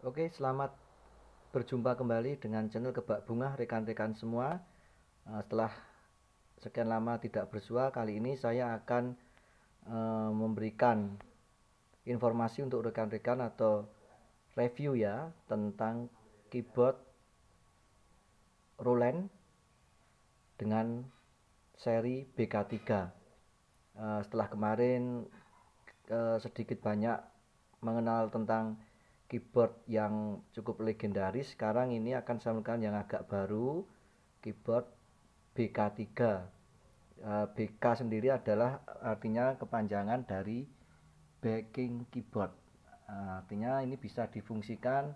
Oke, selamat berjumpa kembali dengan channel Kebak Bunga rekan-rekan semua. Setelah sekian lama tidak bersua, kali ini saya akan memberikan informasi untuk rekan-rekan atau review ya tentang keyboard Roland dengan seri BK3. Setelah kemarin sedikit banyak mengenal tentang keyboard yang cukup legendaris, sekarang ini akan saya menunjukkan yang agak baru, keyboard BK3. BK sendiri adalah artinya kepanjangan dari backing keyboard. Artinya ini bisa difungsikan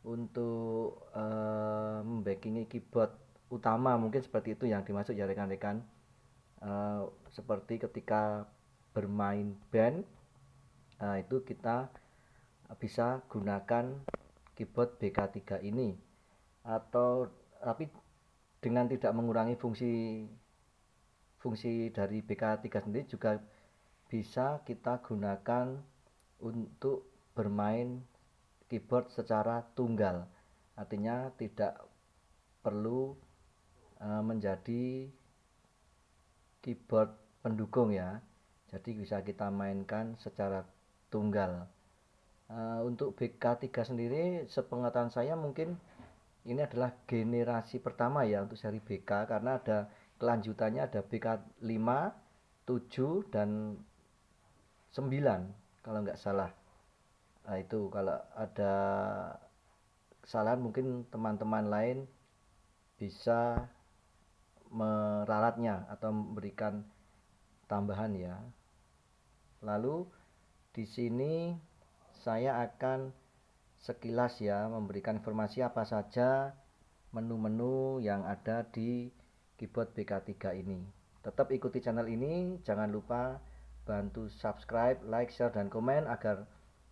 untuk membackingi keyboard utama, mungkin seperti itu yang dimaksud ya rekan-rekan. Seperti ketika bermain band, itu kita bisa gunakan keyboard BK3 ini, atau tapi dengan tidak mengurangi fungsi dari BK3 sendiri, juga bisa kita gunakan untuk bermain keyboard secara tunggal. Artinya tidak perlu menjadi keyboard pendukung ya. Jadi bisa kita mainkan secara tunggal. Untuk BK3 sendiri, sepengetahuan saya mungkin ini adalah generasi pertama ya untuk seri BK, karena ada kelanjutannya, ada BK5, 7 dan 9 kalau nggak salah. Nah, itu kalau ada kesalahan mungkin teman-teman lain bisa meralatnya atau memberikan tambahan ya. Lalu di sini saya akan sekilas ya memberikan informasi apa saja menu-menu yang ada di keyboard BK3 ini. Tetap ikuti channel ini, jangan lupa bantu subscribe, like, share, dan komen agar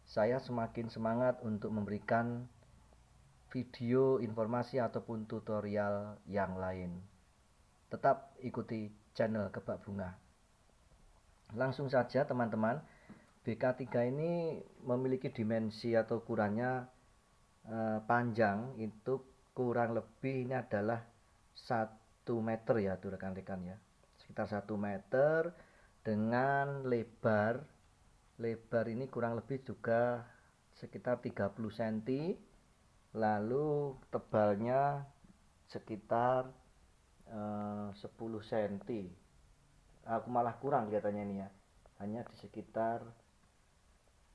saya semakin semangat untuk memberikan video, informasi, ataupun tutorial yang lain. Tetap ikuti channel Kebak Bunga. Langsung saja teman-teman, BK3 ini memiliki dimensi atau ukurannya panjang itu kurang lebih ini adalah 1 meter ya tuh rekan-rekan ya, sekitar 1 meter, dengan lebar ini kurang lebih juga sekitar 30 cm, lalu tebalnya sekitar 10 cm. Aku malah kurang kelihatannya ini ya, hanya di sekitar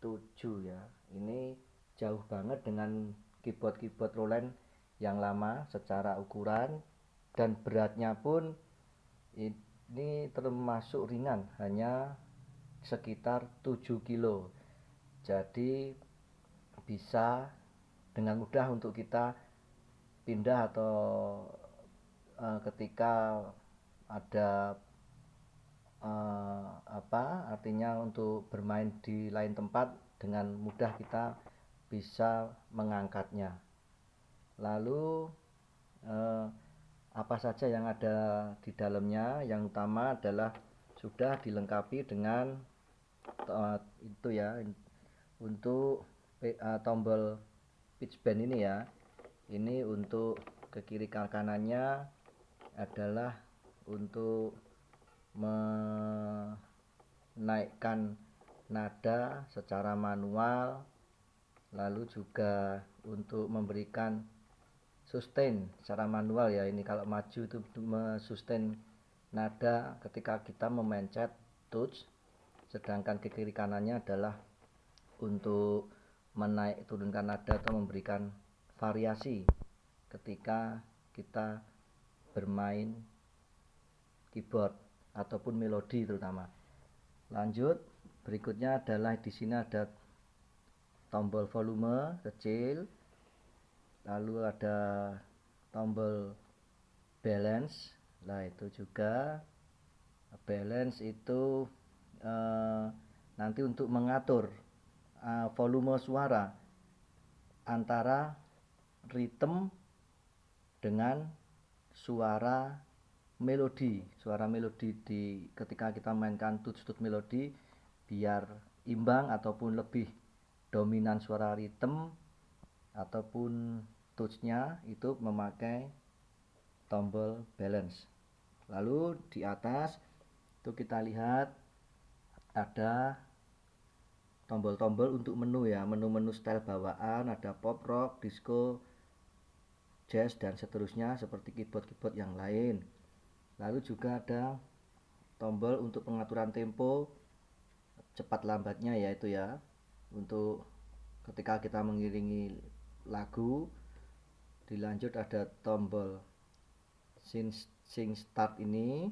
7 ya. Ini jauh banget dengan keyboard Roland yang lama secara ukuran, dan beratnya pun ini termasuk ringan, hanya sekitar 7 kilo. Jadi bisa dengan mudah untuk kita pindah atau ketika ada artinya untuk bermain di lain tempat, dengan mudah kita bisa mengangkatnya. Lalu apa saja yang ada di dalamnya? Yang utama adalah sudah dilengkapi dengan itu ya, untuk tombol pitch bend ini ya. Ini untuk ke kiri ke kanannya adalah untuk menaikkan nada secara manual, lalu juga untuk memberikan sustain secara manual ya. Ini kalau maju itu sustain nada ketika kita memencet touch, sedangkan ke kiri kanannya adalah untuk menaik turunkan nada atau memberikan variasi ketika kita bermain keyboard ataupun melodi terutama. Lanjut, berikutnya adalah di sini ada tombol volume kecil, lalu ada tombol balance. Nah, itu juga balance itu nanti untuk mengatur volume suara antara ritme dengan suara melodi di ketika kita mainkan touch melodi, biar imbang ataupun lebih dominan suara ritme ataupun touchnya itu memakai tombol balance. Lalu di atas itu kita lihat ada tombol-tombol untuk menu ya, menu-menu style bawaan, ada pop rock, disco, jazz dan seterusnya seperti keyboard-keyboard yang lain. Lalu juga ada tombol untuk pengaturan tempo cepat lambatnya yaitu ya, untuk ketika kita mengiringi lagu. Dilanjut ada tombol sync start ini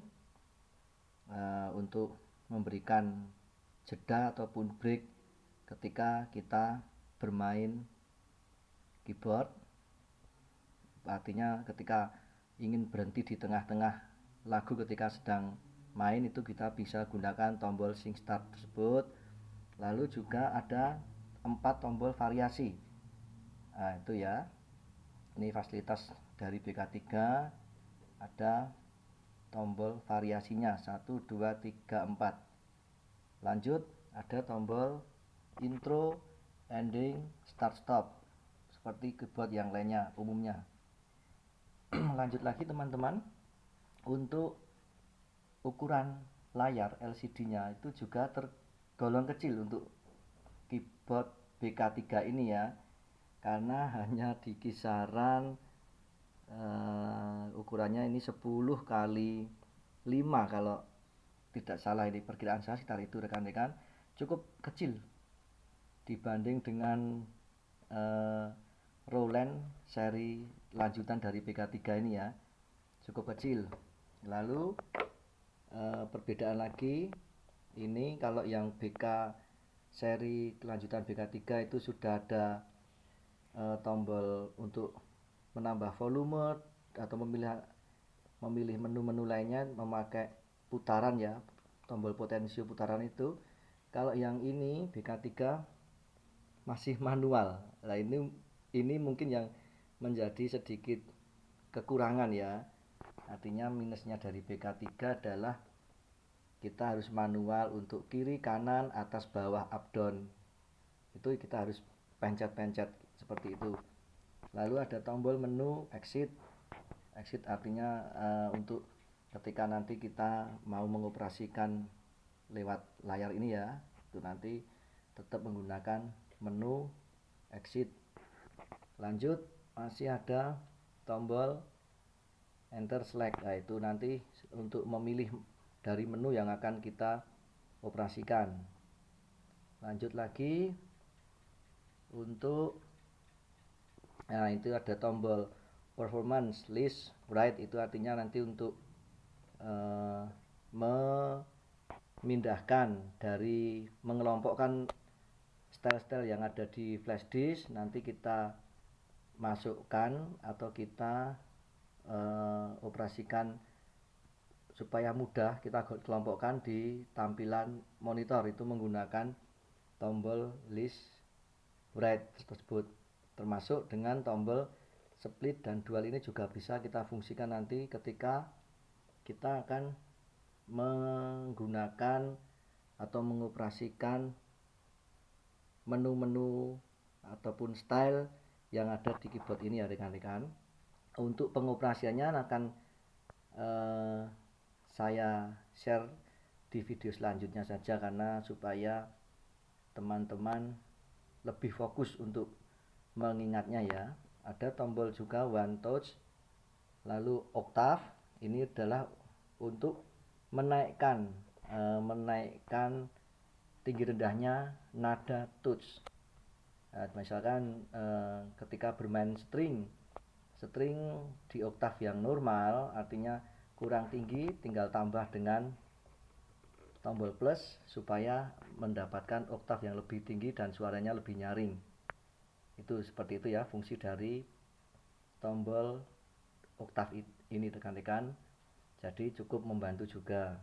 untuk memberikan jeda ataupun break ketika kita bermain keyboard. Artinya ketika ingin berhenti di tengah-tengah lagu ketika sedang main, itu kita bisa gunakan tombol sync start tersebut. Lalu juga ada 4 tombol variasi. Nah, itu ya. Ini fasilitas dari BK3, ada tombol variasinya 1, 2, 3, 4. Lanjut ada tombol intro, ending, start stop seperti keyboard yang lainnya umumnya. Lanjut lagi teman-teman, untuk ukuran layar LCD-nya itu juga tergolong kecil untuk keyboard BK3 ini ya, karena hanya di kisaran ukurannya ini 10 kali 5 kalau tidak salah, ini perkiraan saya sekitar itu rekan-rekan, cukup kecil dibanding dengan Roland seri lanjutan dari BK3 ini ya, cukup kecil. Lalu perbedaan lagi, ini kalau yang BK seri kelanjutan BK3 itu sudah ada tombol untuk menambah volume atau memilih menu-menu lainnya memakai putaran ya, tombol potensio putaran itu. Kalau yang ini BK3 masih manual. Nah, ini mungkin yang menjadi sedikit kekurangan ya. Artinya minusnya dari BK3 adalah kita harus manual untuk kiri, kanan, atas, bawah, up, down. Itu kita harus pencet-pencet seperti itu. Lalu ada tombol menu exit. Exit artinya untuk ketika nanti kita mau mengoperasikan lewat layar ini ya, itu nanti tetap menggunakan menu exit. Lanjut masih ada tombol enter select. Nah, itu nanti untuk memilih dari menu yang akan kita operasikan. Lanjut lagi untuk itu ada tombol performance list right, itu artinya nanti untuk memindahkan dari mengelompokkan style-style yang ada di flash disk, nanti kita masukkan atau kita operasikan supaya mudah kita kelompokkan di tampilan monitor, itu menggunakan tombol list right tersebut. Termasuk dengan tombol split dan dual ini juga bisa kita fungsikan nanti ketika kita akan menggunakan atau mengoperasikan menu-menu ataupun style yang ada di keyboard ini ya rekan-rekan. Untuk pengoperasiannya akan saya share di video selanjutnya saja, karena supaya teman-teman lebih fokus untuk mengingatnya ya. Ada tombol juga one touch, lalu octave, ini adalah untuk menaikkan tinggi rendahnya nada touch. Misalkan ketika bermain string di oktav yang normal, artinya kurang tinggi, tinggal tambah dengan tombol plus supaya mendapatkan oktav yang lebih tinggi dan suaranya lebih nyaring. Itu seperti itu ya fungsi dari tombol oktav ini rekan-rekan. Jadi cukup membantu juga.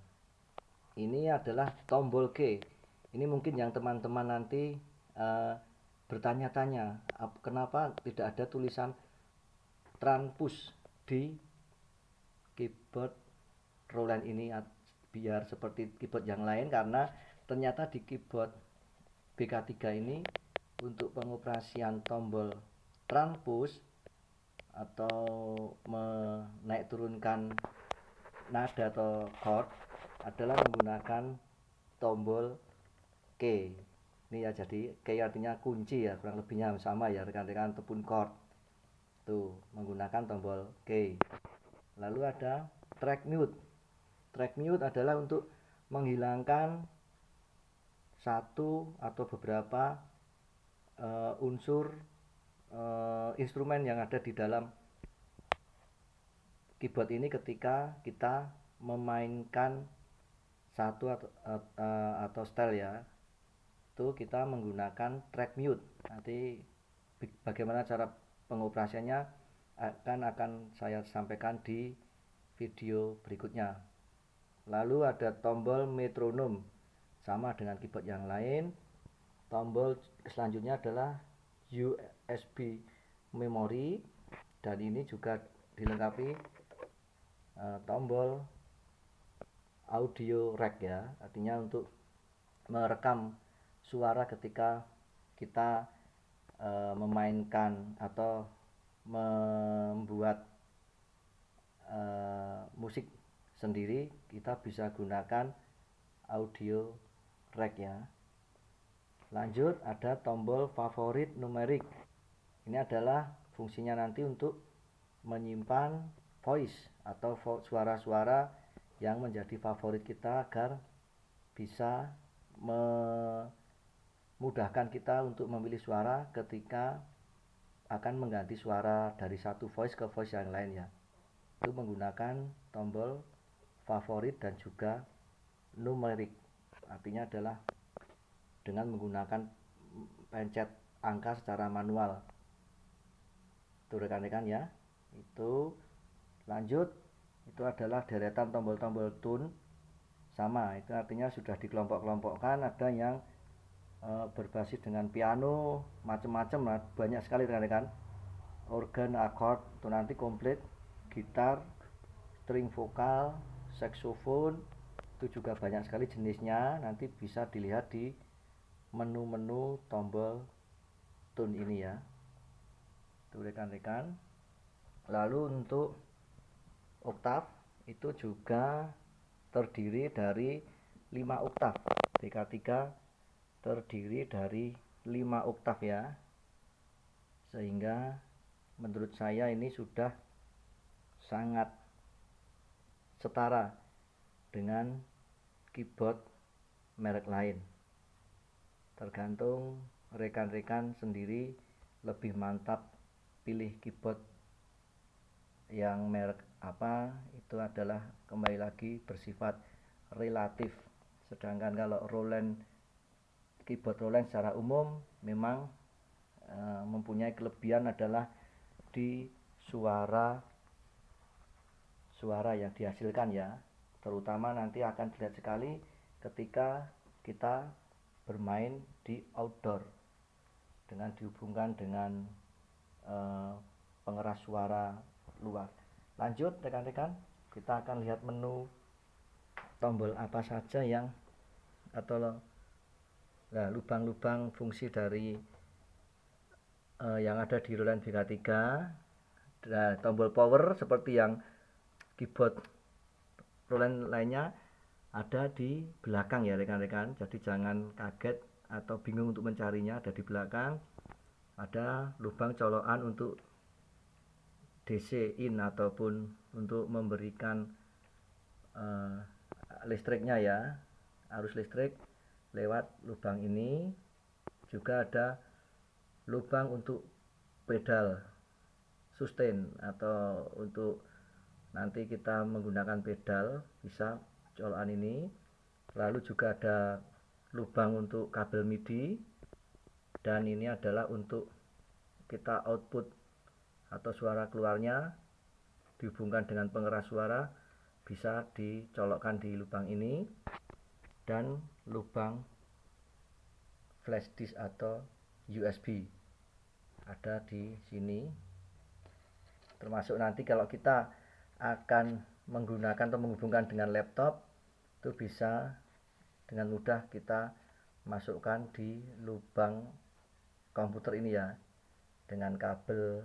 Ini adalah tombol G. Ini mungkin yang teman-teman nanti bertanya-tanya, kenapa tidak ada tulisan transpush di keyboard Roland ini biar seperti keyboard yang lain, karena ternyata di keyboard BK3 ini untuk pengoperasian tombol transpose atau menaik turunkan nada atau chord adalah menggunakan tombol key. Ini ya, jadi key artinya kunci ya, kurang lebihnya sama ya rekan-rekan, ataupun chord. Tuh, menggunakan tombol key. Lalu ada track mute. Track mute adalah untuk menghilangkan satu atau beberapa unsur instrumen yang ada di dalam keyboard ini ketika kita memainkan satu atau style ya. Itu kita menggunakan track mute. Nanti bagaimana cara pengoperasiannya akan saya sampaikan di video berikutnya. Lalu ada tombol metronom, sama dengan keyboard yang lain. Tombol selanjutnya adalah USB memory, dan ini juga dilengkapi tombol audio rack ya, artinya untuk merekam suara ketika kita memainkan atau membuat musik sendiri, kita bisa gunakan audio rack ya. Lanjut, ada tombol favorit numerik. Ini adalah fungsinya nanti untuk menyimpan voice atau suara-suara yang menjadi favorit kita agar bisa memudahkan kita untuk memilih suara ketika akan mengganti suara dari satu voice ke voice yang lain ya. Itu menggunakan tombol favorit dan juga numerik. Artinya adalah dengan menggunakan pencet angka secara manual. Itu rekan-rekan ya. Itu lanjut, itu adalah deretan tombol-tombol tune. Sama, itu artinya sudah dikelompok-kelompokkan. Ada yang berbasis dengan piano, macam-macam, banyak sekali rekan-rekan. Organ, akord, itu nanti komplit. Gitar, string vokal, saxophone, itu juga banyak sekali jenisnya. Nanti bisa dilihat di menu-menu tombol tune ini ya. Itu rekan-rekan. Lalu untuk oktav itu juga terdiri dari 5 oktav. DK3 terdiri dari 5 oktav ya. Sehingga menurut saya ini sudah sangat setara dengan keyboard merek lain. Tergantung rekan-rekan sendiri lebih mantap pilih keyboard yang merek apa, itu adalah kembali lagi bersifat relatif. Sedangkan kalau keyboard Roland secara umum memang mempunyai kelebihan adalah di suara yang dihasilkan ya, terutama nanti akan dilihat sekali ketika kita bermain di outdoor dengan dihubungkan dengan pengeras suara luar. Lanjut rekan-rekan, kita akan lihat menu tombol apa saja yang atau lubang-lubang fungsi dari yang ada di Roland VK3. Nah, tombol power seperti yang keyboard Roland lainnya ada di belakang ya rekan-rekan, jadi jangan kaget atau bingung untuk mencarinya. Ada di belakang, ada lubang colokan untuk DC in ataupun untuk memberikan listriknya ya, arus listrik lewat lubang ini. Juga ada lubang untuk pedal sustain atau untuk nanti kita menggunakan pedal, bisa colokan ini. Lalu juga ada lubang untuk kabel MIDI, dan ini adalah untuk kita output atau suara keluarnya dihubungkan dengan pengeras suara, bisa dicolokkan di lubang ini. Dan lubang flash disk atau USB ada di sini. Termasuk nanti kalau kita akan menggunakan atau menghubungkan dengan laptop, itu bisa dengan mudah kita masukkan di lubang komputer ini ya. dengan kabel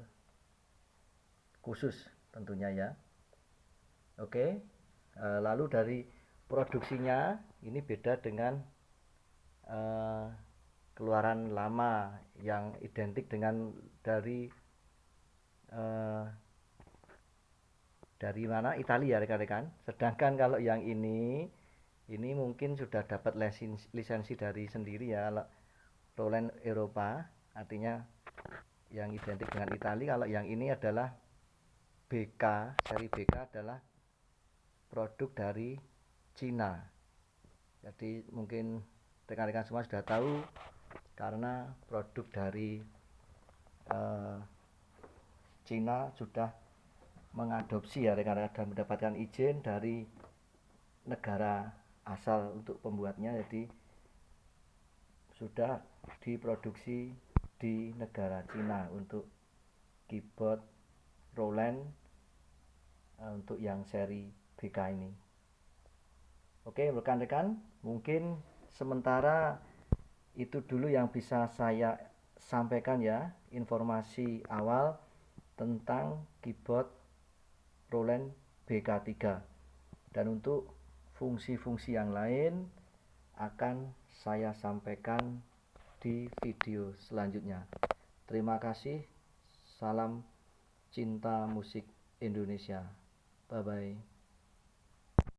khusus tentunya ya. Oke, lalu dari produksinya ini beda dengan keluaran lama yang identik dengan dari mana? Italia rekan-rekan. Sedangkan kalau yang ini mungkin sudah dapat lisensi dari sendiri ya, Roland Eropa, artinya yang identik dengan Italia. Kalau yang ini adalah BK, seri BK adalah produk dari Cina. Jadi mungkin rekan-rekan semua sudah tahu karena produk dari Cina sudah mengadopsi ya rekan-rekan dan mendapatkan izin dari negara asal untuk pembuatnya, jadi sudah diproduksi di negara Cina untuk keyboard Roland untuk yang seri BK ini. Oke rekan-rekan, mungkin sementara itu dulu yang bisa saya sampaikan ya, informasi awal tentang keyboard Roland BK3. Dan untuk fungsi-fungsi yang lain akan saya sampaikan di video selanjutnya. Terima kasih. Salam cinta musik Indonesia. Bye bye.